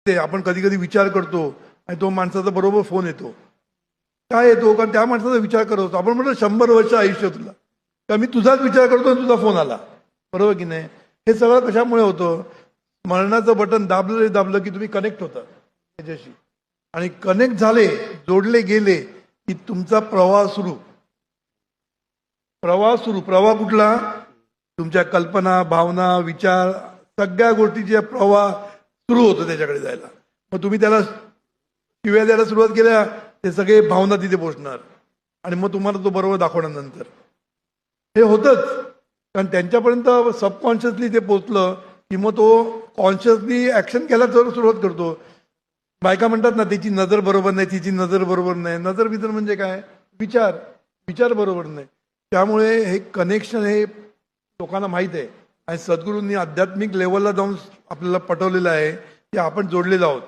ते आपण कधी कधी विचार करतो आणि तो माणसाचा बरोबर फोन येतो. काय येतो? कारण त्या माणसाचा विचार करत होतो. आपण म्हणतो 100 वर्ष आयुष्य तुला, का मी तुझाच विचार करतो आणि तुझा फोन आला. बरोबर की नाही? हे सगळं कशामुळे होतं? मरणाचं बटन दाबलं की तुम्ही कनेक्ट होता त्याच्याशी, आणि कनेक्ट झाले, जोडले गेले की तुमचा प्रवाह सुरू. प्रवाह कुठला? तुमच्या कल्पना, भावना, विचार, सगळ्या गोष्टीचे प्रवाह सुरू होतो त्याच्याकडे जायला. मग तुम्ही त्याला शिव्या द्यायला सुरुवात केल्या, ते सगळे भावना तिथे पोहोचणार आणि मग तुम्हाला तो बरोबर दाखवणार नंतर. हे होतच, कारण त्यांच्यापर्यंत सबकॉन्शियसली ते पोचलं की मग तो कॉन्शियसली ऍक्शन घ्यायला सुरुवात करतो. बायका म्हणतात ना, तिची नजर बरोबर नाही, तिची नजर बरोबर नाही. नजर बिजर म्हणजे काय? विचार बरोबर नाही. त्यामुळे हे कनेक्शन हे लोकांना माहीत आहे आणि सद्गुरूंनी आध्यात्मिक लेवलला जाऊन आपल्याला पटवलेलं आहे की आपण जोडलेलो आहोत.